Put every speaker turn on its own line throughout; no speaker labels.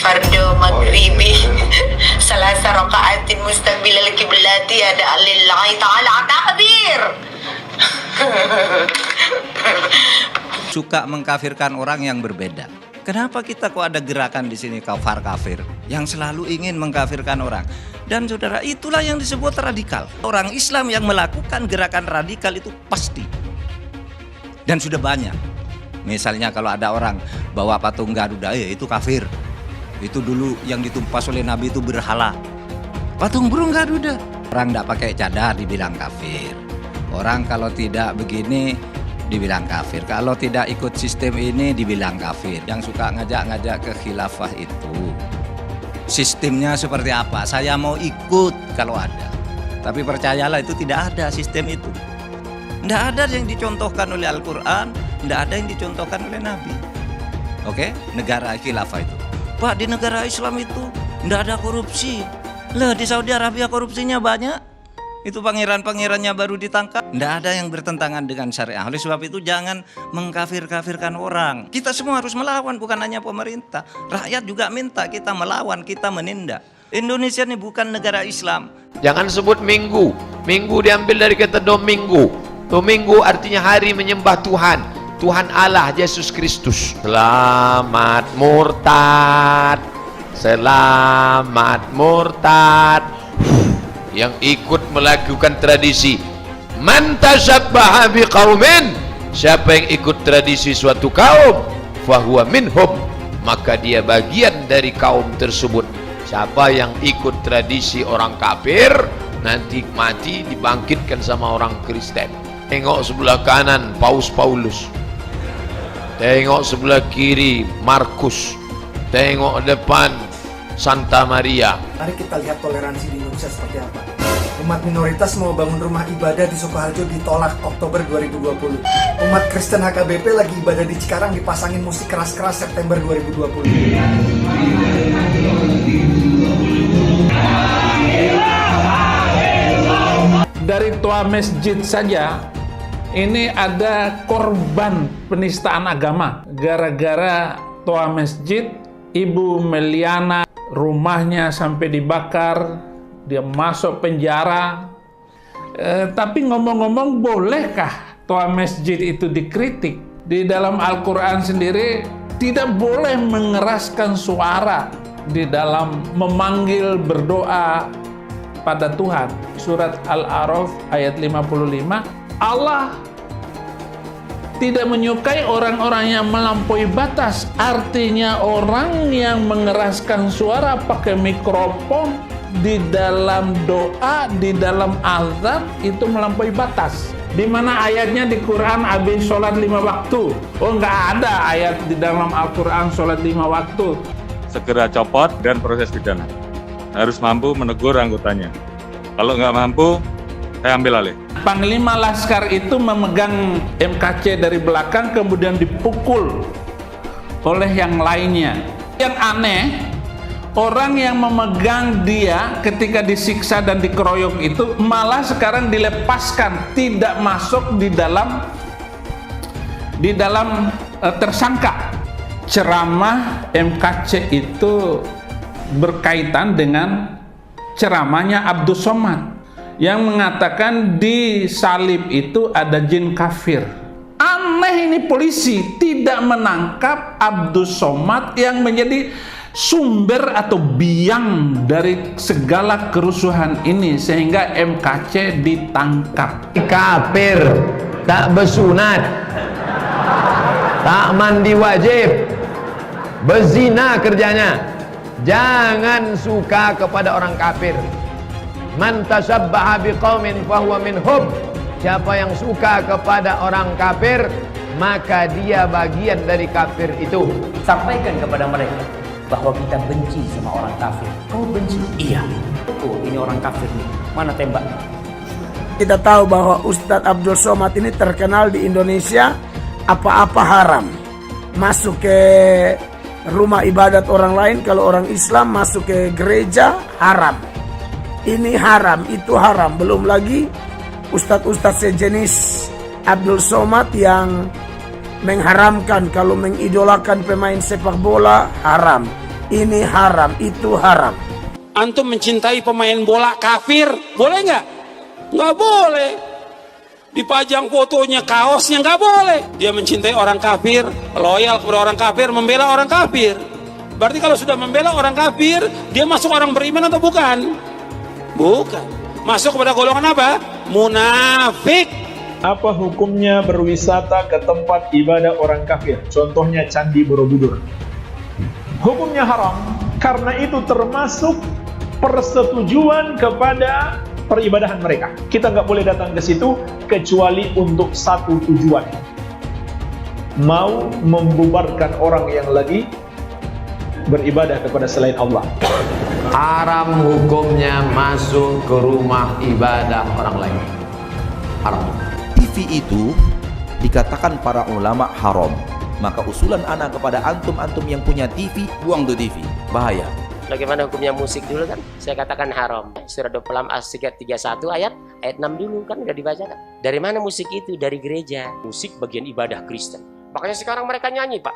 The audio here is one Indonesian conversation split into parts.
Fardu maghribi salasa rakaatin mustaqbilal kiblati ada lillahi ta'ala takbir.
Suka mengkafirkan orang yang berbeda. Kenapa kita kok ada gerakan di sini kafir yang selalu ingin mengkafirkan orang? Dan saudara, itulah yang disebut radikal. Orang Islam yang melakukan gerakan radikal itu pasti. Dan sudah banyak. Misalnya kalau ada orang bawa patung Garuda, ya itu kafir. Itu dulu yang ditumpas oleh Nabi itu berhala. Patung burung Garuda. Orang tidak pakai cadar dibilang kafir. Orang kalau tidak begini dibilang kafir. Kalau tidak ikut sistem ini dibilang kafir. Yang suka ngajak-ngajak ke khilafah itu sistemnya seperti apa? Saya mau ikut kalau ada. Tapi percayalah itu tidak ada sistem itu. Tidak ada yang dicontohkan oleh Al-Quran, tidak ada yang dicontohkan oleh Nabi. Oke, negara khilafah itu. Pak, di negara Islam itu tidak ada korupsi. Lah, di Saudi Arabia korupsinya banyak. Itu pangeran-pangerannya baru ditangkap. Tidak ada yang bertentangan dengan syariah. Oleh sebab itu jangan mengkafir-kafirkan orang. Kita semua harus melawan, bukan hanya pemerintah. Rakyat juga minta kita melawan, kita menindak. Indonesia ini bukan negara Islam.
Jangan sebut minggu. Minggu diambil dari kata domingo. Domingo artinya hari menyembah Tuhan. Tuhan Allah Yesus Kristus. Selamat murtad. Selamat murtad. Yang ikut melakukan tradisi. Man tashabbaha biqaumin, siapa yang ikut tradisi suatu kaum, fahuwa minhum, maka dia bagian dari kaum tersebut. Siapa yang ikut tradisi orang kafir, nanti mati dibangkitkan sama orang Kristen. Tengok sebelah kanan Paus Paulus, tengok sebelah kiri Markus, tengok depan Santa Maria.
Mari kita lihat toleransi di Indonesia seperti apa. Umat minoritas mau bangun rumah ibadah di Sukoharjo ditolak Oktober 2020. Umat Kristen HKBP lagi ibadah di Cikarang dipasangin musik keras-keras September 2020.
Dari tua masjid saja ini ada korban penistaan agama gara-gara tua masjid. Ibu Meliana rumahnya sampai dibakar, dia masuk penjara. Tapi ngomong-ngomong, bolehkah tua masjid itu dikritik? Di dalam Al-Quran sendiri tidak boleh mengeraskan suara di dalam memanggil berdoa pada Tuhan. Surat Al-A'raf ayat 55, Allah tidak menyukai orang-orang yang melampaui batas. Artinya orang yang mengeraskan suara pakai mikrofon di dalam doa, di dalam azan itu melampaui batas. Di mana ayatnya di Quran habis sholat 5 waktu? Oh, nggak ada ayat di dalam Al-Quran sholat 5 waktu.
Segera copot dan proses pidana. Harus mampu menegur anggotanya. Kalau nggak mampu, saya ambil alih.
Panglima Laskar itu memegang MKC dari belakang kemudian dipukul oleh yang lainnya. Yang aneh, orang yang memegang dia ketika disiksa dan dikeroyok itu malah sekarang dilepaskan, tidak masuk di dalam tersangka. Ceramah MKC itu berkaitan dengan ceramahnya Abdul Somad yang mengatakan di salib itu ada jin kafir. Aneh ini, polisi tidak menangkap Abdul Somad yang menjadi sumber atau biang dari segala kerusuhan ini sehingga MKC ditangkap.
Kafir, tak bersunat, tak mandi wajib, berzina kerjanya. Jangan suka kepada orang kafir. Man tashabbaha biqaumin fahuwa minhum. Siapa yang suka kepada orang kafir, maka dia bagian dari kafir itu.
Sampaikan kepada mereka bahwa kita benci sama orang kafir. Kau benci? Iya. Oh, ini orang kafir nih. Mana tembak?
Kita tahu bahwa Ustadz Abdul Somad ini terkenal di Indonesia apa-apa haram. Masuk ke rumah ibadat orang lain, kalau orang Islam masuk ke gereja haram. Ini haram, itu haram. Belum lagi ustadz-ustadz sejenis Abdul Somad yang mengharamkan kalau mengidolakan pemain sepak bola haram. ini haram, itu haram.
Antum mencintai pemain bola kafir, boleh nggak? Nggak boleh. Dipajang fotonya, kaosnya, nggak boleh. Dia mencintai orang kafir, loyal kepada orang kafir, membela orang kafir. Berarti kalau sudah membela orang kafir, dia masuk orang beriman atau bukan? Bukan. Masuk kepada golongan apa? Munafik.
Apa hukumnya berwisata ke tempat ibadah orang kafir? Contohnya Candi Borobudur. Hukumnya haram, karena itu termasuk persetujuan kepada peribadahan mereka. Kita nggak boleh datang ke situ kecuali untuk satu tujuan. Mau membubarkan orang yang lagi beribadah kepada selain Allah.
Haram hukumnya masuk ke rumah ibadah orang lain. Haram.
TV itu dikatakan para ulama haram. Maka usulan anak kepada antum-antum yang punya TV, buang tuh TV. Bahaya.
Bagaimana hukumnya musik dulu kan? Saya katakan haram. Surah 26 ayat 31 ayat 6 dulu kan udah dibacakan. Dari mana musik itu? Dari gereja. Musik bagian ibadah Kristen. Makanya sekarang mereka nyanyi, Pak.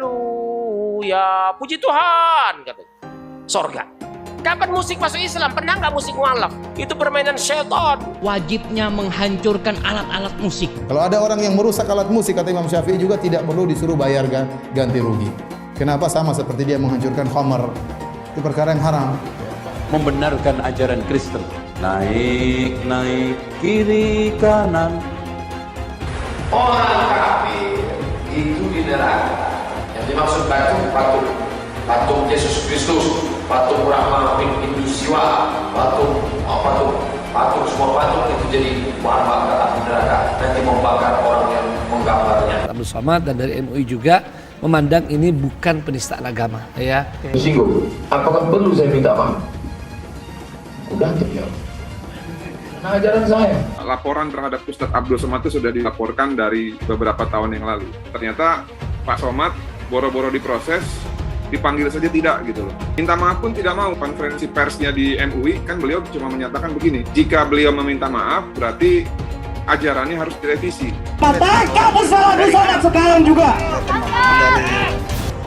Haleluya, puji Tuhan, katanya. Sorga. Kapan musik masuk Islam? Pernah nggak musik mualaf? Itu permainan syaitan.
Wajibnya menghancurkan alat-alat musik.
Kalau ada orang yang merusak alat musik, kata Imam Syafi'i, juga tidak perlu disuruh bayar ganti rugi. Kenapa? Sama seperti dia menghancurkan khamar. Itu perkara yang haram.
Membenarkan ajaran Kristen. Naik, naik, kiri, kanan.
Orang kafir itu di neraka. Yang dimaksud patung Yesus Kristus, patung Brahma, Hindu Siwa, patung semua patung itu jadi bahan bakar api neraka, nanti membakar orang yang menggambarnya.
Abdul Somad dan dari MUI juga memandang ini bukan penistaan agama, ya.
Disinggung, apakah perlu saya minta maaf? Udah ya. Nah, ajaran saya.
Laporan terhadap Ustadz Abdul Somad itu sudah dilaporkan dari beberapa tahun yang lalu. Ternyata Pak Somad boro-boro diproses, dipanggil saja tidak gitu loh. Minta maaf pun tidak mau. Konferensi persnya di MUI kan beliau cuma menyatakan begini, jika beliau meminta maaf berarti ajarannya harus direvisi.
Katakan Abdul Somad sekarang juga.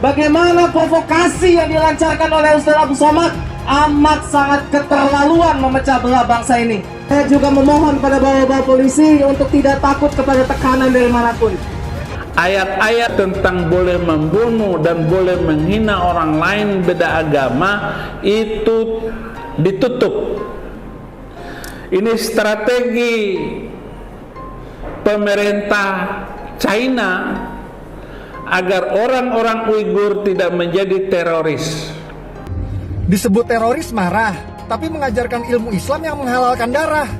Bagaimana provokasi yang dilancarkan oleh Ustaz Abdul Somad amat sangat keterlaluan memecah belah bangsa ini. Saya juga memohon pada bapak-bapak polisi untuk tidak takut kepada tekanan dari manapun.
Ayat-ayat tentang boleh membunuh dan boleh menghina orang lain beda agama itu ditutup. Ini strategi pemerintah China agar orang-orang Uighur tidak menjadi teroris.
Disebut teroris marah, tapi mengajarkan ilmu Islam yang menghalalkan darah.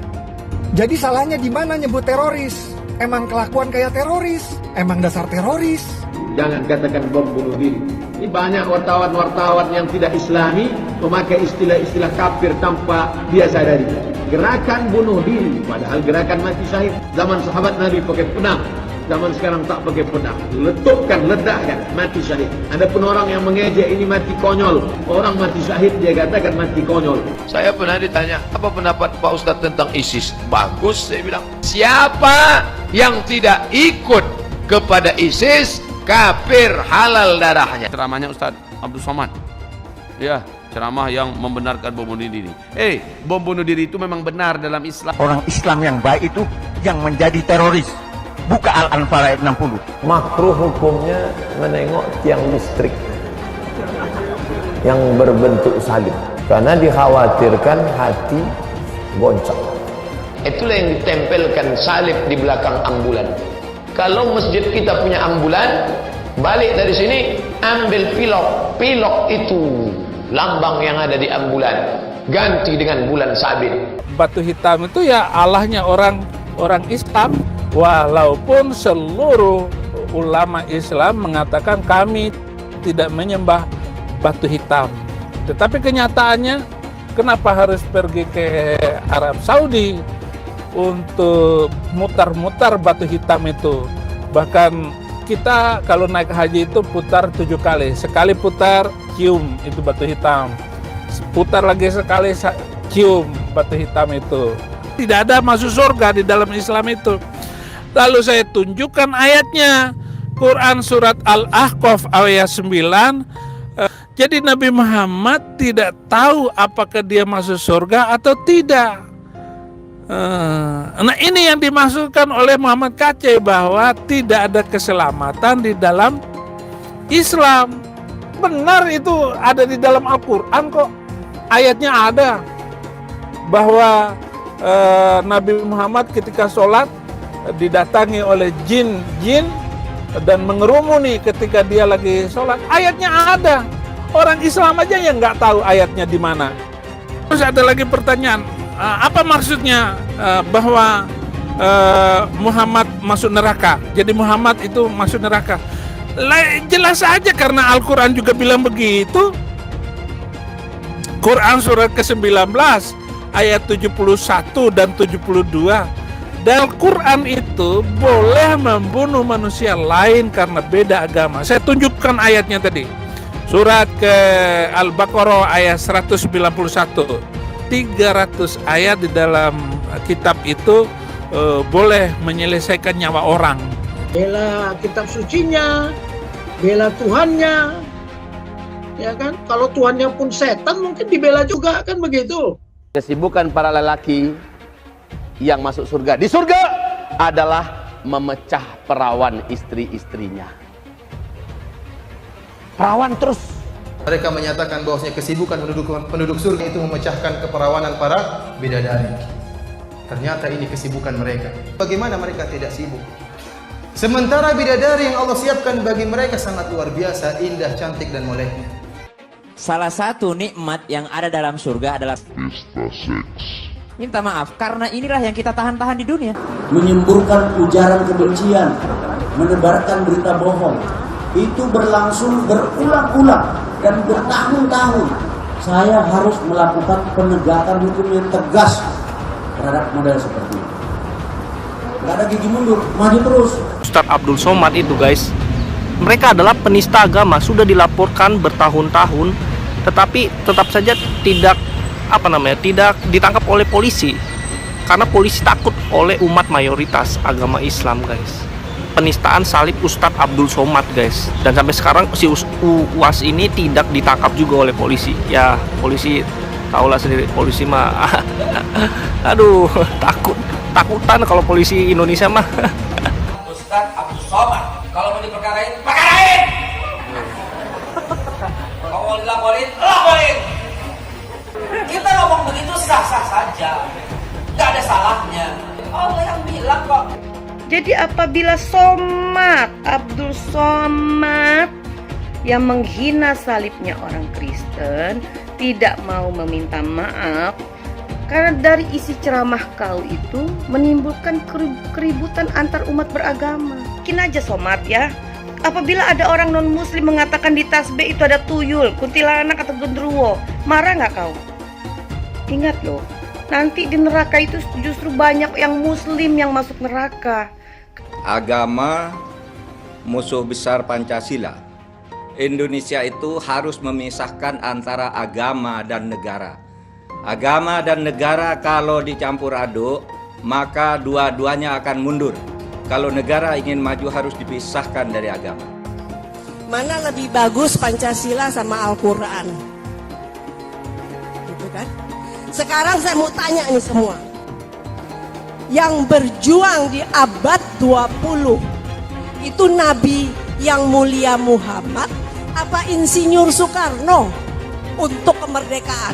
Jadi salahnya di mana nyebut teroris? Emang kelakuan kayak teroris? Emang dasar teroris?
Jangan katakan bom bunuh diri. Ini banyak wartawan-wartawan yang tidak Islami memakai istilah-istilah kafir tanpa dia sadari. Gerakan bunuh diri, padahal gerakan mati syahid. Zaman sahabat Nabi pakai pedang, zaman sekarang tak pakai pedang. Letupkan, ledakkan, mati syahid. Adapun orang yang mengejek ini mati konyol. Orang mati syahid dia katakan mati konyol. Saya pernah ditanya, apa pendapat Pak Ustadz tentang ISIS? Bagus, saya bilang. Siapa yang tidak ikut kepada ISIS, kafir, halal darahnya.
Ceramahnya Ustadz Abdul Somad. Ya, ceramah yang membenarkan bom bunuh diri. Bom bunuh diri itu memang benar dalam Islam.
Orang Islam yang baik itu yang menjadi teroris. Buka Al-Anfal ayat 60.
Makruh hukumnya menengok tiang listrik yang berbentuk salib, karena dikhawatirkan hati goncang. Itulah yang ditempelkan salib di belakang ambulan. Kalau masjid kita punya ambulan, balik dari sini ambil pilok itu lambang yang ada di ambulan, ganti dengan bulan sabit.
Batu hitam itu ya Allahnya orang Islam, walaupun seluruh ulama Islam mengatakan kami tidak menyembah batu hitam. Tetapi kenyataannya kenapa harus pergi ke Arab Saudi untuk mutar-mutar batu hitam itu? Bahkan kita kalau naik haji itu putar 7 kali. Sekali putar, cium itu batu hitam. Putar lagi sekali, cium batu hitam itu. Tidak ada masuk surga di dalam Islam itu. Lalu saya tunjukkan ayatnya. Quran surat Al-Ahqaf ayat 9, jadi Nabi Muhammad tidak tahu apakah dia masuk surga atau tidak. Nah ini yang dimaksudkan oleh Muhammad Kacai, bahwa tidak ada keselamatan di dalam Islam. Benar, itu ada di dalam Al-Quran kok. Ayatnya ada bahwa Nabi Muhammad ketika sholat didatangi oleh jin-jin dan mengerumuni ketika dia lagi sholat. Ayatnya ada. Orang Islam aja yang nggak tahu ayatnya di mana. Terus ada lagi pertanyaan, apa maksudnya bahwa Muhammad masuk neraka? Jadi Muhammad itu masuk neraka. Jelas saja karena Al-Quran juga bilang begitu. Quran surat ke-19 ayat 71 dan 72. Dan Al-Quran itu boleh membunuh manusia lain karena beda agama. Saya tunjukkan ayatnya tadi. Surat ke Al-Baqarah ayat 191. 300 ayat di dalam kitab itu boleh menyelesaikan nyawa orang.
Bela kitab sucinya, bela Tuhannya, ya kan? Kalau Tuhannya pun setan mungkin dibela juga, kan begitu?
Kesibukan para lelaki yang masuk surga di surga adalah memecah perawan istri-istrinya. Perawan terus.
Mereka menyatakan bahwasanya kesibukan penduduk surga itu memecahkan keperawanan para bidadari. Ternyata ini kesibukan mereka. Bagaimana mereka tidak sibuk? Sementara bidadari yang Allah siapkan bagi mereka sangat luar biasa, indah, cantik dan moleknya.
Salah satu nikmat yang ada dalam surga adalah pesta seks. Minta maaf, karena inilah yang kita tahan-tahan di dunia.
Menyemburkan ujaran kebencian, menebarkan berita bohong, itu berlangsung berulang-ulang dan bertahun-tahun. Saya harus melakukan penegakan hukum yang tegas terhadap model seperti ini. Gak ada gigi mundur, maju terus.
Ustadz Abdul Somad itu guys, mereka adalah penista agama, sudah dilaporkan bertahun-tahun, tetapi tetap saja tidak tidak ditangkap oleh polisi, karena polisi takut oleh umat mayoritas agama Islam guys. Penistaan salib Ustadz Abdul Somad guys, dan sampai sekarang si UAS ini tidak ditangkap juga oleh polisi. Ya polisi tahulah sendiri, polisi mah aduh takutan kalau polisi Indonesia mah.
Ustadz Abdul Somad, kalau mau diperkarain, perkarain. Kalau mau dilaporin, laporin. Kita ngomong begitu sah-sah saja, nggak ada salahnya. Allah yang bilang kok.
Jadi apabila Abdul Somad yang menghina salibnya orang Kristen tidak mau meminta maaf, karena dari isi ceramah kau itu menimbulkan keributan antar umat beragama. Mungkin aja Somad ya, apabila ada orang non-muslim mengatakan di tasbih itu ada tuyul, kuntilanak atau genderuwo, marah nggak kau? Ingat loh, nanti di neraka itu justru banyak yang muslim yang masuk neraka.
Agama musuh besar Pancasila. Indonesia itu harus memisahkan antara agama dan negara. Agama dan negara kalau dicampur aduk, maka dua-duanya akan mundur. Kalau negara ingin maju harus dipisahkan dari agama.
Mana lebih bagus Pancasila sama Al-Quran? Gitu kan? Sekarang saya mau tanya nih semua. Yang berjuang di abad 20 itu Nabi yang mulia Muhammad apa Insinyur Soekarno untuk kemerdekaan?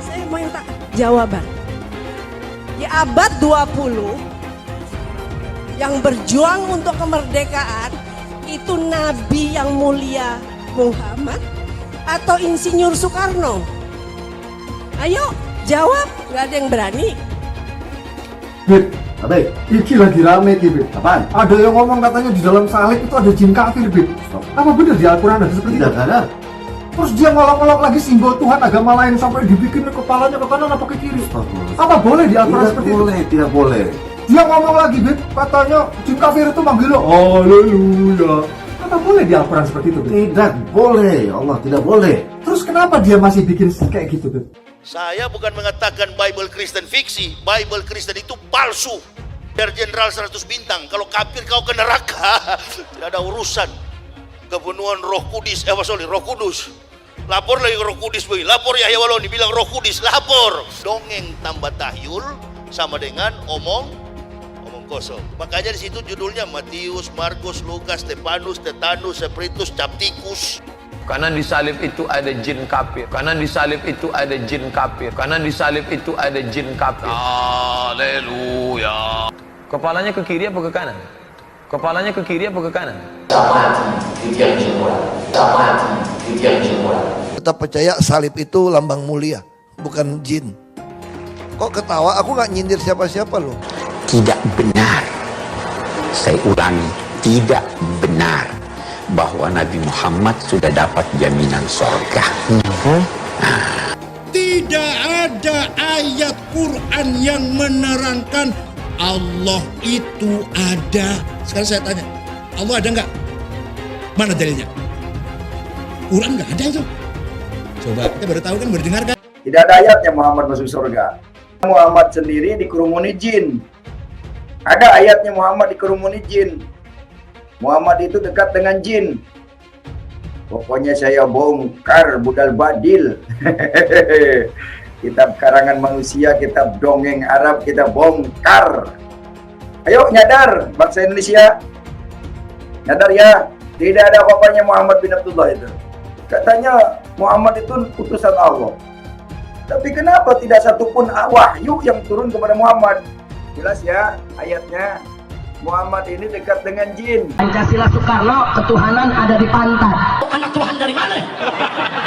Saya mau minta jawaban. Di abad 20 yang berjuang untuk kemerdekaan itu Nabi yang mulia Muhammad atau Insinyur Soekarno? Ayo jawab, gak ada yang berani.
Beb, Ate, iki lagi rame iki, Beb. Apaan? Ada yang ngomong katanya di dalam salib itu ada jin kafir, Beb. Apa benar di Al-Quran ada seperti itu? Tidak ada. Terus dia ngolok-ngolok lagi simbol Tuhan agama lain sampai dibikin kepalanya ke kanan apa ke kiri. Apa boleh di Al-Quran seperti itu?
Tidak boleh.
Dia ngomong lagi, Beb, katanya jin kafir itu manggil lo, haleluya. Apa boleh di Al-Quran seperti itu, Beb?
Tidak boleh, Allah tidak boleh.
Terus kenapa dia masih bikin kayak gitu, Beb?
Saya bukan mengatakan Bible Kristen fiksi, Bible Kristen itu palsu.
Biar jenderal 100 bintang, kalau kafir kau ke neraka. Tidak ada urusan. Kepenuhan Roh Kudus, Roh Kudus. Lapor lagi Roh Kudus, boy. Lapor Yahya Waloni bilang Roh Kudus, lapor. Dongeng tambah tahyul sama dengan omong kosong. Makanya di situ judulnya Matius, Markus, Lukas, Stefanus, Tetanus, Spiritus, Captikus.
Karena di salib itu ada jin kafir. Karena di salib itu ada jin kafir. Karena di salib itu ada jin kafir. Haleluya. Kepalanya ke kiri apa ke kanan? Kepalanya ke kiri apa ke kanan?
Kita percaya salib itu lambang mulia, bukan jin. Kok ketawa? Aku nggak nyindir siapa-siapa loh.
Tidak benar. Saya ulangi, tidak benar bahwa Nabi Muhammad sudah dapat jaminan surga.
Tidak ada ayat Quran yang menerangkan Allah itu ada. Sekarang saya tanya, Allah ada nggak? Mana dalilnya? Quran nggak ada itu. Coba kita baru tahu kan, baru dengar kan?
Tidak ada ayatnya Muhammad masuk surga. Muhammad sendiri dikerumuni jin. Ada ayatnya Muhammad dikerumuni jin. Muhammad itu dekat dengan jin. Pokoknya saya bongkar budal badil. Kitab karangan manusia, kitab dongeng Arab kita bongkar. Ayo nyadar bangsa Indonesia. Nyadar ya, tidak ada apa-apanya Muhammad bin Abdullah itu. Katanya Muhammad itu utusan Allah. Tapi kenapa tidak satupun wahyu yang turun kepada Muhammad? Jelas ya ayatnya, Muhammad ini dekat dengan jin.
Pancasila Soekarno, ketuhanan ada di pantat.
Anak Tuhan dari mana?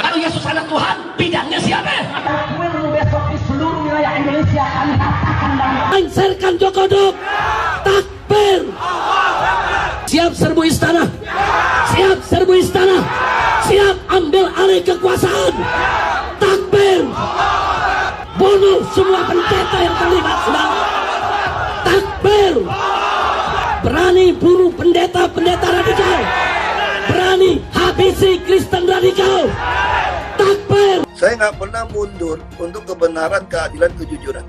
Kalau Yesus anak Tuhan, bidangnya siapa?
Besok di seluruh wilayah Indonesia kami katakan bahwa
Lengserkan Jokodok. Takbir. Siap serbu istana. Siap serbu istana. Siap ambil alih kekuasaan. Takbir. Bunuh semua pendeta yang terlibat. Takbir. Berani bunuh pendeta-pendeta radikal. Berani habisi Kristen radikal. Takbir.
Saya nggak pernah mundur untuk kebenaran, keadilan, kejujuran,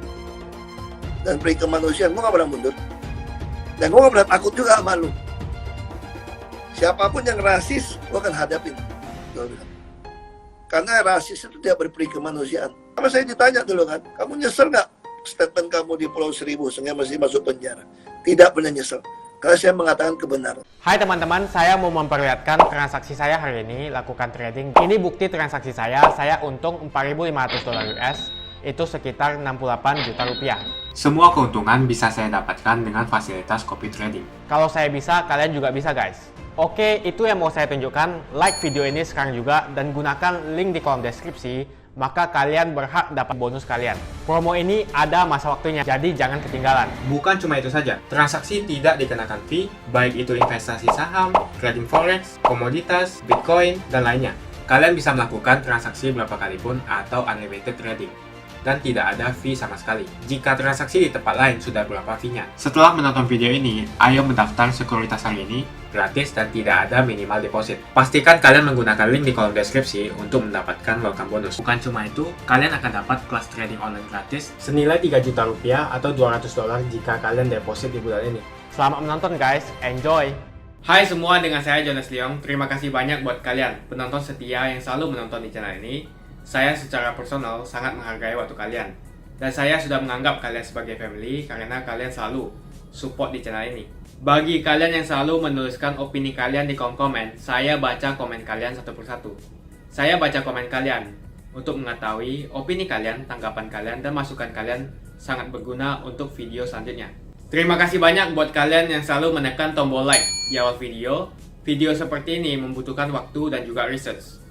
dan peri kemanusiaan. Gue nggak pernah mundur. Dan gue nggak pernah takut juga sama lu. Siapapun yang rasis, gue akan hadapin. Karena rasis itu tidak berperi kemanusiaan. Sama saya ditanya dulu kan, kamu nyesel nggak statement kamu di Pulau Seribu sehingga masih masuk penjara? Tidak pernah nyesel. Karena saya mengatakan kebenaran.
Hai teman-teman, saya mau memperlihatkan transaksi saya hari ini lakukan trading. Ini bukti transaksi saya untung $4.500 US, itu sekitar 68 juta rupiah. Semua keuntungan bisa saya dapatkan dengan fasilitas copy trading. Kalau saya bisa, kalian juga bisa guys. Oke, itu yang mau saya tunjukkan. Like video ini sekarang juga dan gunakan link di kolom deskripsi. Maka kalian berhak dapat bonus kalian. Promo ini ada masa waktunya, jadi jangan ketinggalan. Bukan cuma itu saja, transaksi tidak dikenakan fee, baik itu investasi saham, trading forex, komoditas, bitcoin, dan lainnya. Kalian bisa melakukan transaksi berapa kali pun atau unlimited trading. Dan tidak ada fee sama sekali. Jika transaksi di tempat lain sudah berapa fee-nya. Setelah menonton video ini, ayo mendaftar sekuritas hari ini, gratis dan tidak ada minimal deposit. Pastikan kalian menggunakan link di kolom deskripsi untuk mendapatkan welcome bonus. Bukan cuma itu, kalian akan dapat kelas trading online gratis senilai 3 juta rupiah atau $200 jika kalian deposit di bulan ini. Selamat menonton guys, enjoy! Hai semua, dengan saya Jonas Leong. Terima kasih banyak buat kalian, penonton setia yang selalu menonton di channel ini. Saya secara personal sangat menghargai waktu kalian. Dan saya sudah menganggap kalian sebagai family karena kalian selalu support di channel ini. Bagi kalian yang selalu menuliskan opini kalian di kolom komen, saya baca komen kalian satu persatu. Saya baca komen kalian untuk mengetahui opini kalian, tanggapan kalian, dan masukan kalian sangat berguna untuk video selanjutnya. Terima kasih banyak buat kalian yang selalu menekan tombol like di awal video. Video seperti ini membutuhkan waktu dan juga research.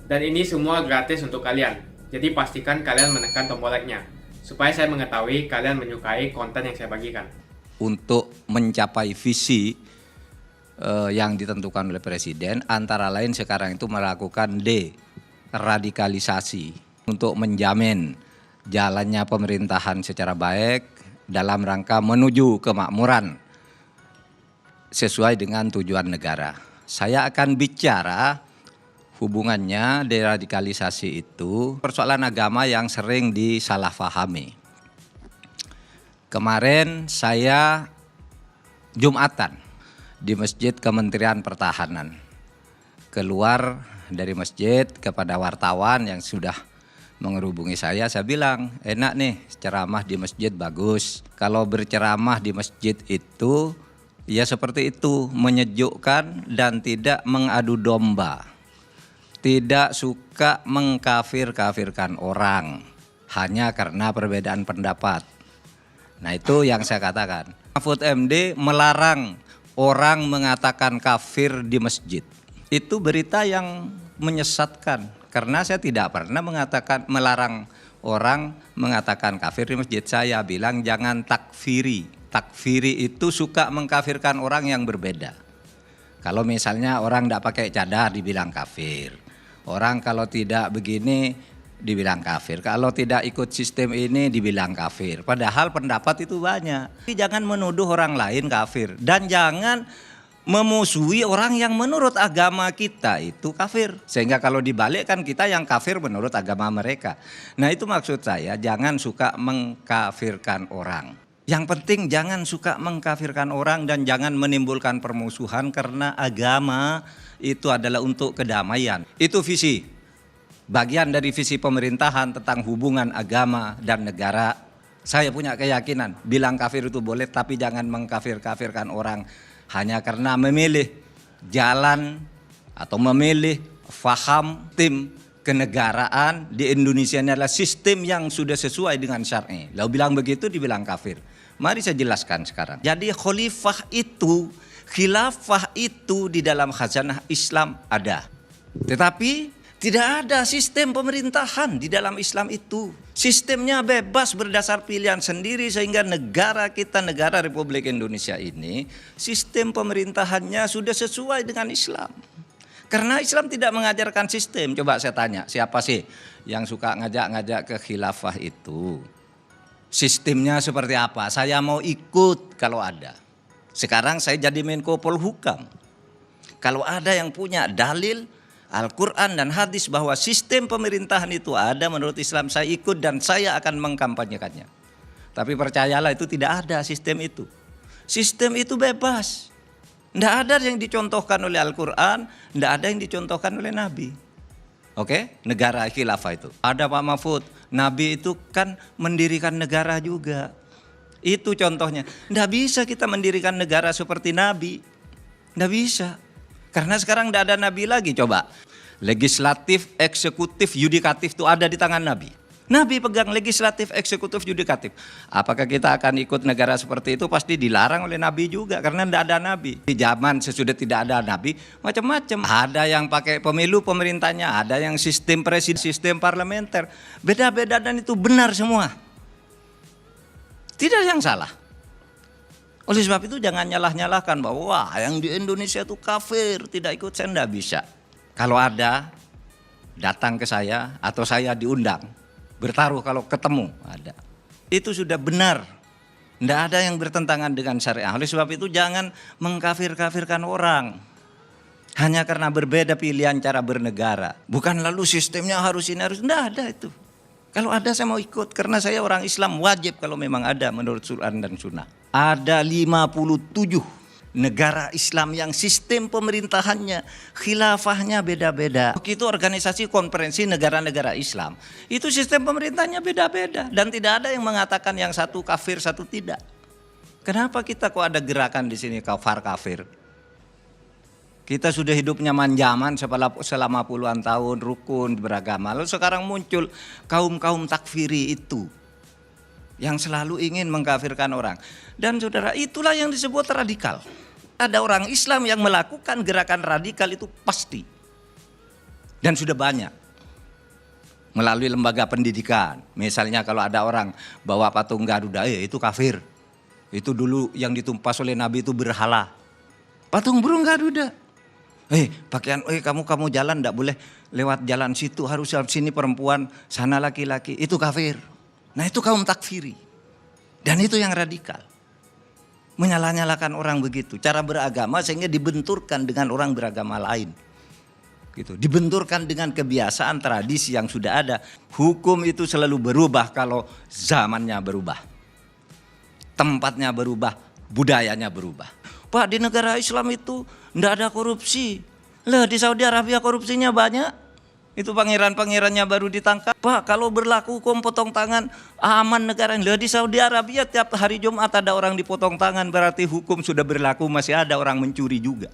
Dan ini semua gratis untuk kalian. Jadi pastikan kalian menekan tombol like-nya supaya saya mengetahui kalian menyukai konten yang saya bagikan.
Untuk mencapai visi yang ditentukan oleh Presiden, antara lain sekarang itu melakukan deradikalisasi untuk menjamin jalannya pemerintahan secara baik dalam rangka menuju kemakmuran sesuai dengan tujuan negara. Saya akan bicara hubungannya deradikalisasi itu persoalan agama yang sering disalahpahami. Kemarin saya Jumatan di Masjid Kementerian Pertahanan. Keluar dari masjid kepada wartawan yang sudah menghubungi saya bilang, enak nih ceramah di masjid bagus. Kalau berceramah di masjid itu ya seperti itu, menyejukkan dan tidak mengadu domba. Tidak suka mengkafir-kafirkan orang hanya karena perbedaan pendapat. Nah itu yang saya katakan. Mahfud MD melarang orang mengatakan kafir di masjid. Itu berita yang menyesatkan. Karena saya tidak pernah melarang orang mengatakan kafir di masjid. Saya bilang jangan takfiri. Takfiri itu suka mengkafirkan orang yang berbeda. Kalau misalnya orang tidak pakai cadar dibilang kafir. Orang kalau tidak begini dibilang kafir. Kalau tidak ikut sistem ini dibilang kafir. Padahal pendapat itu banyak. Jangan menuduh orang lain kafir. Dan jangan memusuhi orang yang menurut agama kita itu kafir. Sehingga kalau dibalikkan kita yang kafir menurut agama mereka. Nah itu maksud saya, jangan suka mengkafirkan orang. Yang penting jangan suka mengkafirkan orang dan jangan menimbulkan permusuhan karena agama itu adalah untuk kedamaian. Itu visi, bagian dari visi pemerintahan tentang hubungan agama dan negara. Saya punya keyakinan bilang kafir itu boleh tapi jangan mengkafir-kafirkan orang. Hanya karena memilih jalan atau memilih faham tim kenegaraan di Indonesia ini adalah sistem yang sudah sesuai dengan syar'i. Lalu bilang begitu dibilang kafir. Mari saya jelaskan sekarang. Jadi khilafah itu di dalam khazanah Islam ada. Tetapi tidak ada sistem pemerintahan di dalam Islam itu. Sistemnya bebas berdasar pilihan sendiri sehingga negara kita, negara Republik Indonesia ini, sistem pemerintahannya sudah sesuai dengan Islam. Karena Islam tidak mengajarkan sistem. Coba saya tanya, siapa sih yang suka ngajak-ngajak ke khilafah itu? Sistemnya seperti apa? Saya mau ikut kalau ada. Sekarang saya jadi Menko Polhukam. Kalau ada yang punya dalil Al-Quran dan hadis bahwa sistem pemerintahan itu ada menurut Islam, saya ikut dan saya akan mengkampanyekannya. Tapi percayalah itu tidak ada sistem itu. Sistem itu bebas. Tidak ada yang dicontohkan oleh Al-Quran, tidak ada yang dicontohkan oleh Nabi. Oke, negara khilafah itu. Ada Pak Mahfud, Nabi itu kan mendirikan negara juga. Itu contohnya. Tidak bisa kita mendirikan negara seperti Nabi. Tidak bisa. Karena sekarang tidak ada Nabi lagi, coba. Legislatif, eksekutif, yudikatif itu ada di tangan Nabi. Nabi pegang legislatif, eksekutif, yudikatif. Apakah kita akan ikut negara seperti itu? Pasti dilarang oleh Nabi juga karena tidak ada Nabi. Di zaman sesudah tidak ada Nabi, macam-macam. Ada yang pakai pemilu pemerintahnya, ada yang sistem presiden, sistem parlementer. Beda-beda dan itu benar semua. Tidak yang salah. Oleh sebab itu jangan nyalah-nyalahkan bahwa wah yang di Indonesia itu kafir, tidak ikut, saya tidak bisa. Kalau ada, datang ke saya atau saya diundang, bertaruh kalau ketemu, ada. Itu sudah benar, tidak ada yang bertentangan dengan syariah. Oleh sebab itu jangan mengkafir-kafirkan orang. Hanya karena berbeda pilihan cara bernegara. Bukan lalu sistemnya harus ini, harus, tidak ada itu. Kalau ada saya mau ikut, karena saya orang Islam wajib kalau memang ada menurut Quran dan Sunnah. Ada 57 negara Islam yang sistem pemerintahannya, khilafahnya beda-beda. Begitu organisasi konferensi negara-negara Islam, itu sistem pemerintahnya beda-beda. Dan tidak ada yang mengatakan yang satu kafir, satu tidak. Kenapa kita kok ada gerakan di sini kafir? Kita sudah hidup nyaman zaman selama puluhan tahun, rukun, beragama. Lalu sekarang muncul kaum-kaum takfiri itu. Yang selalu ingin mengkafirkan orang. Dan saudara, itulah yang disebut radikal. Ada orang Islam yang melakukan gerakan radikal itu pasti. Dan sudah banyak. Melalui lembaga pendidikan. Misalnya kalau ada orang bawa patung Garuda, itu kafir. Itu dulu yang ditumpas oleh Nabi itu berhala. Patung burung Garuda. Pakaian, kamu jalan tidak boleh lewat jalan situ, harus sini perempuan, sana laki-laki. Itu kafir. Nah itu kaum takfiri. Dan itu yang radikal. Menyalah-nyalakan orang begitu. Cara beragama sehingga dibenturkan dengan orang beragama lain. Gitu. Dibenturkan dengan kebiasaan tradisi yang sudah ada. Hukum itu selalu berubah kalau zamannya berubah. tempatnya berubah, budayanya berubah. Pak, di negara Islam itu enggak ada korupsi. Lah di Saudi Arabia korupsinya banyak. Itu pangeran-pangerannya baru ditangkap. Pak, kalau berlaku hukum potong tangan aman negara. Lah di Saudi Arabia tiap hari Jumat ada orang dipotong tangan, berarti hukum sudah berlaku, masih ada orang mencuri juga.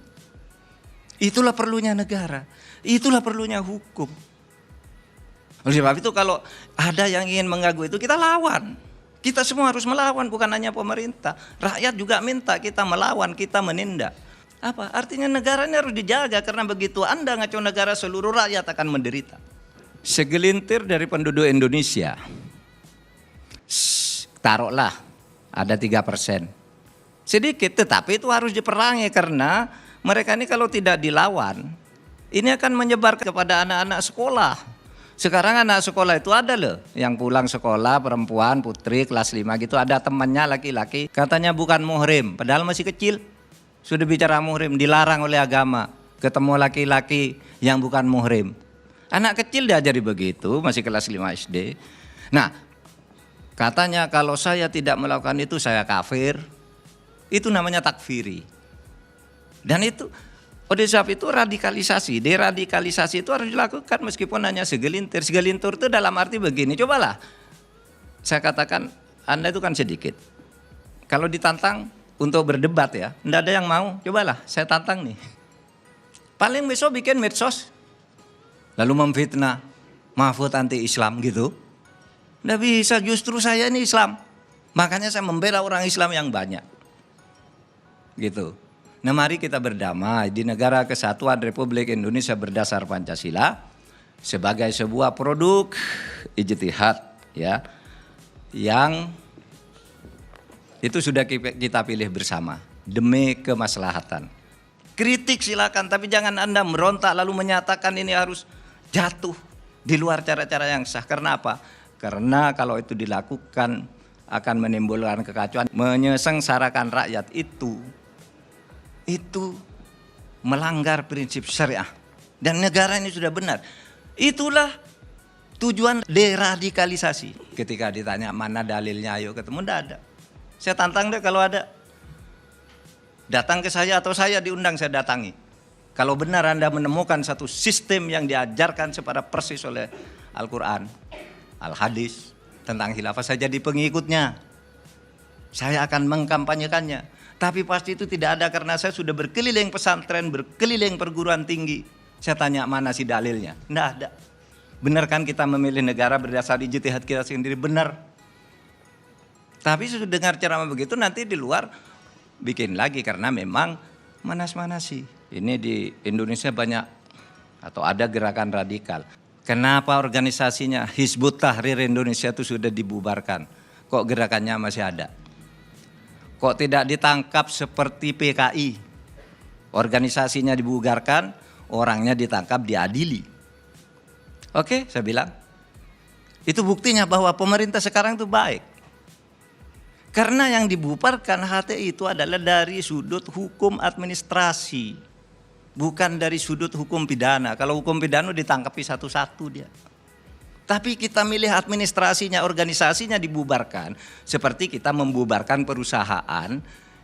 Itulah perlunya negara. Itulah perlunya hukum. Oleh sebab itu kalau ada yang ingin mengganggu itu kita lawan. Kita semua harus melawan, bukan hanya pemerintah. Rakyat juga minta kita melawan, kita menindak. Apa? Artinya negara ini harus dijaga, karena begitu Anda ngaco negara, seluruh rakyat akan menderita. Segelintir dari penduduk Indonesia, taruhlah ada 3%. Sedikit, tetapi itu harus diperangi, karena mereka ini kalau tidak dilawan, ini akan menyebar kepada anak-anak sekolah. Sekarang anak sekolah itu ada loh yang pulang sekolah, perempuan, putri kelas 5 gitu, ada temannya laki-laki, katanya bukan muhrim, padahal masih kecil. Sudah bicara muhrim, dilarang oleh agama, ketemu laki-laki yang bukan muhrim. Anak kecil diajari begitu, masih kelas 5 SD. Nah, katanya kalau saya tidak melakukan itu saya kafir. Itu namanya takfiri. Dan itu oleh sebab itu radikalisasi, deradikalisasi itu harus dilakukan meskipun hanya segelintir. Segelintir itu dalam arti begini, cobalah. Saya katakan Anda itu kan sedikit. Kalau ditantang untuk berdebat ya, tidak ada yang mau, cobalah saya tantang nih. Paling besok bikin medsos, lalu memfitnah Mahfud anti Islam gitu. Tidak bisa, justru saya ini Islam. Makanya saya membela orang Islam yang banyak. Gitu. Nah, mari kita berdamai di negara kesatuan Republik Indonesia berdasar Pancasila sebagai sebuah produk ijtihad ya, yang itu sudah kita pilih bersama demi kemaslahatan. Kritik silakan, tapi jangan Anda merontak lalu menyatakan ini harus jatuh di luar cara-cara yang sah. Karena apa? Karena kalau itu dilakukan akan menimbulkan kekacauan, menyengsarakan rakyat, itu melanggar prinsip syariah. Dan negara ini sudah benar. Itulah tujuan deradikalisasi. Ketika ditanya mana dalilnya, ayo ketemu, tidak ada. Saya tantang deh kalau ada. Datang ke saya atau saya diundang, saya datangi. Kalau benar Anda menemukan satu sistem yang diajarkan secara persis oleh Al-Quran, Al-Hadis tentang khilafah, saya jadi pengikutnya. Saya akan mengkampanyekannya. Tapi pasti itu tidak ada, karena saya sudah berkeliling pesantren, berkeliling perguruan tinggi. Saya tanya mana sih dalilnya? Tidak ada. Benar kan kita memilih negara berdasar ijtihad kita sendiri? Benar. Tapi sudah dengar ceramah begitu, nanti di luar bikin lagi, karena memang manas-manasi. Ini di Indonesia banyak atau ada gerakan radikal. Kenapa organisasinya Hizbut Tahrir Indonesia itu sudah dibubarkan? Kok gerakannya masih ada? Kok tidak ditangkap seperti PKI? Organisasinya dibubarkan, orangnya ditangkap, diadili. Oke, saya bilang. Itu buktinya bahwa pemerintah sekarang itu baik. Karena yang dibubarkan HTI itu adalah dari sudut hukum administrasi. Bukan dari sudut hukum pidana. Kalau hukum pidana ditangkapi satu-satu dia. Tapi kita milih administrasinya, organisasinya dibubarkan. Seperti kita membubarkan perusahaan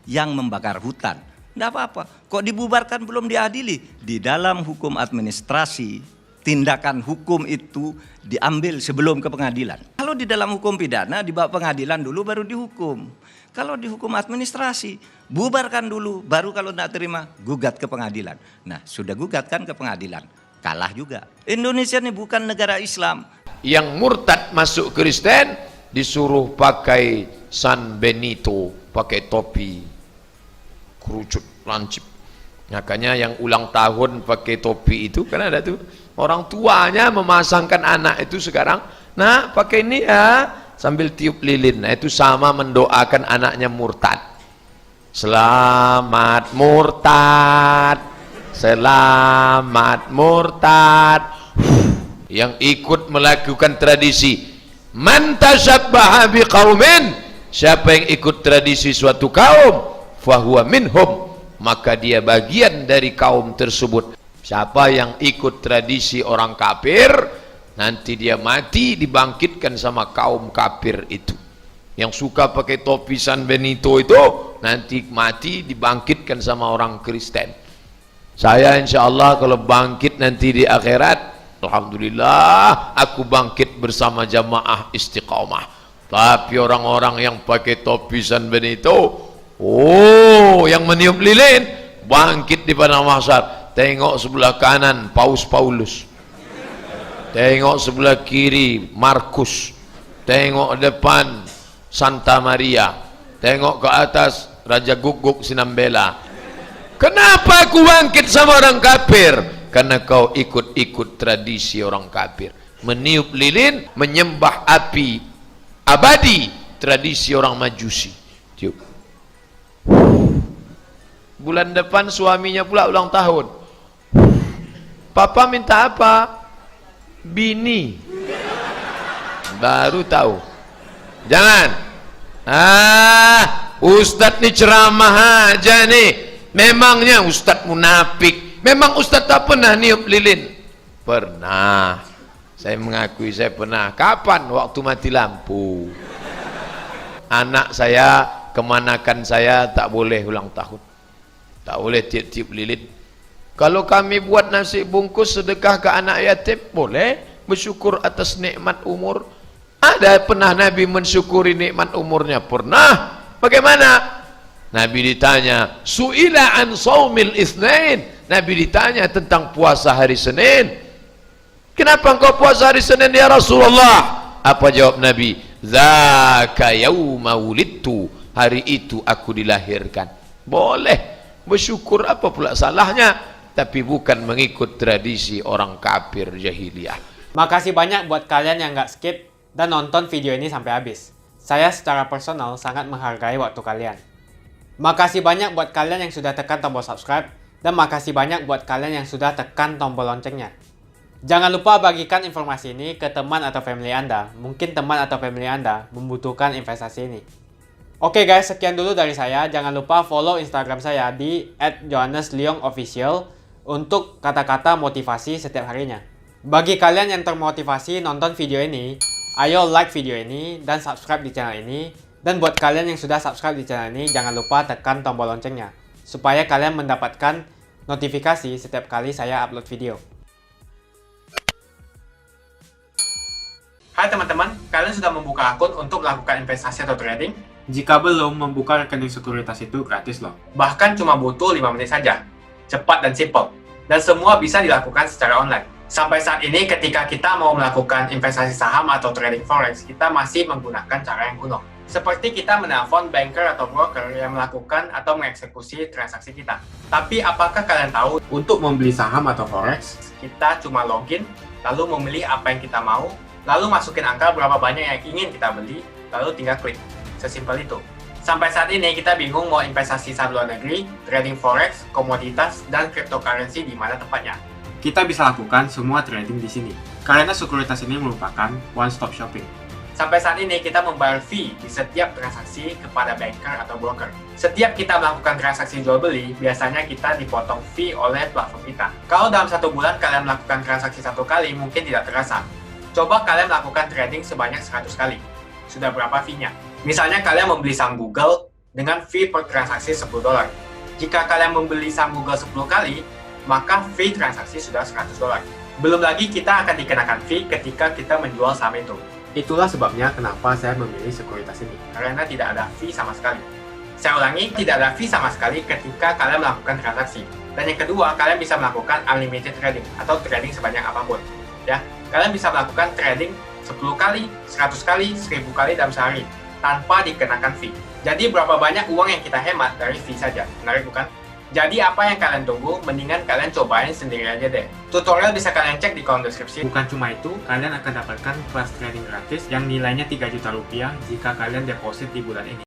yang membakar hutan. Tidak apa-apa. Kok dibubarkan belum diadili? Di dalam hukum administrasi, tindakan hukum itu diambil sebelum ke pengadilan. Kalau di dalam hukum pidana, dibawa pengadilan dulu baru dihukum. Kalau di hukum administrasi, bubarkan dulu, baru kalau tidak terima, gugat ke pengadilan. Nah, sudah gugat kan ke pengadilan. Kalah juga. Indonesia ini bukan negara Islam.
Yang murtad masuk Kristen disuruh pakai San Benito, pakai topi, kerucut, lancip. Makanya yang ulang tahun pakai topi itu kan ada tuh orang tuanya memasangkan anak itu sekarang, nah pakai ini ya, sambil tiup lilin. Nah itu sama mendoakan anaknya murtad. Selamat murtad, selamat murtad. Yang ikut melakukan tradisi man tashabbaha biqaumin, siapa yang ikut tradisi suatu kaum fahuwa minhum, maka dia bagian dari kaum tersebut. Siapa yang ikut tradisi orang kafir, nanti dia mati dibangkitkan sama kaum kafir itu. Yang suka pakai topi San Benito itu nanti mati dibangkitkan sama orang Kristen. Saya insya Allah kalau bangkit nanti di akhirat, alhamdulillah aku bangkit bersama jamaah istiqamah. Tapi orang-orang yang pakai topi San Benito, yang meniup lilin, bangkit di padang mahsyar. Tengok sebelah kanan Paus Paulus, tengok sebelah kiri Markus, tengok depan Santa Maria, tengok ke atas Raja Guguk Sinambela. Kenapa aku bangkit sama orang kafir? Karena kau ikut-ikut tradisi orang kafir, meniup lilin, menyembah api abadi, tradisi orang Majusi. Tiup. Bulan depan suaminya pula ulang tahun. Papa minta apa? Bini. Baru tahu. Jangan. Ustadz nih ceramah aja nih. Memangnya ustadz munafik? Memang ustadz tak pernah niup lilin? Pernah. Saya mengakui saya pernah. Kapan? Waktu mati lampu. Anak saya, kemanakan saya tak boleh ulang tahun, tak boleh tiup-tiup lilin. Kalau kami buat nasi bungkus sedekah ke anak yatim, boleh. Bersyukur atas nikmat umur. Ada pernah Nabi mensyukuri nikmat umurnya? Pernah. Bagaimana? Nabi ditanya, su'ila an saumil itsnain. Nabi ditanya tentang puasa hari Senin. Kenapa engkau puasa hari Senin ya Rasulullah? Apa jawab Nabi? Zaka yauma wulidtu. Hari itu aku dilahirkan. Boleh. Bersyukur, apa pula salahnya? Tapi bukan mengikut tradisi orang kafir jahiliyah.
Makasih banyak buat kalian yang nggak skip dan nonton video ini sampai habis. Saya secara personal sangat menghargai waktu kalian. Makasih banyak buat kalian yang sudah tekan tombol subscribe, dan makasih banyak buat kalian yang sudah tekan tombol loncengnya. Jangan lupa bagikan informasi ini ke teman atau family Anda. Mungkin teman atau family Anda membutuhkan investasi ini. Oke guys, sekian dulu dari saya. Jangan lupa follow Instagram saya di @johannesleongofficial untuk kata-kata motivasi setiap harinya. Bagi kalian yang termotivasi nonton video ini, ayo like video ini dan subscribe di channel ini. Dan buat kalian yang sudah subscribe di channel ini, jangan lupa tekan tombol loncengnya supaya kalian mendapatkan notifikasi setiap kali saya upload video. Hai teman-teman, kalian sudah membuka akun untuk melakukan investasi atau trading? Jika belum, membuka rekening sekuritas itu gratis loh. Bahkan cuma butuh 5 menit saja. Cepat dan simple. Dan semua bisa dilakukan secara online. Sampai saat ini ketika kita mau melakukan investasi saham atau trading forex, kita masih menggunakan cara yang kuno. Seperti kita menelpon banker atau broker yang melakukan atau mengeksekusi transaksi kita. Tapi apakah kalian tahu, untuk membeli saham atau forex, kita cuma login, lalu memilih apa yang kita mau, lalu masukin angka berapa banyak yang ingin kita beli, lalu tinggal klik. Sesimpel itu. Sampai saat ini kita bingung mau investasi saham luar negeri, trading forex, komoditas, dan cryptocurrency di mana tempatnya. Kita bisa lakukan semua trading di sini, karena sekuritas ini merupakan one-stop shopping. Sampai saat ini kita membayar fee di setiap transaksi kepada banker atau broker. Setiap kita melakukan transaksi jual beli, biasanya kita dipotong fee oleh platform kita. Kalau dalam 1 bulan kalian melakukan transaksi 1 kali, mungkin tidak terasa. Coba kalian melakukan trading sebanyak 100 kali. Sudah berapa fee-nya? Misalnya kalian membeli saham Google dengan fee per transaksi $10. Jika kalian membeli saham Google 10 kali, maka fee transaksi sudah $100. Belum lagi kita akan dikenakan fee ketika kita menjual saham itu. Itulah sebabnya kenapa saya memilih sekuritas ini, karena tidak ada fee sama sekali. Saya ulangi, tidak ada fee sama sekali ketika kalian melakukan transaksi. Dan yang kedua, kalian bisa melakukan unlimited trading atau trading sebanyak apapun. Ya, kalian bisa melakukan trading 10 kali, 100 kali, 1000 kali dalam sehari tanpa dikenakan fee. Jadi berapa banyak uang yang kita hemat dari fee saja? Menarik bukan? Jadi apa yang kalian tunggu? Mendingan kalian cobain sendiri aja deh. Tutorial bisa kalian cek di kolom deskripsi. Bukan cuma itu, kalian akan dapatkan kelas trading gratis yang nilainya 3 juta rupiah jika kalian deposit di bulan ini.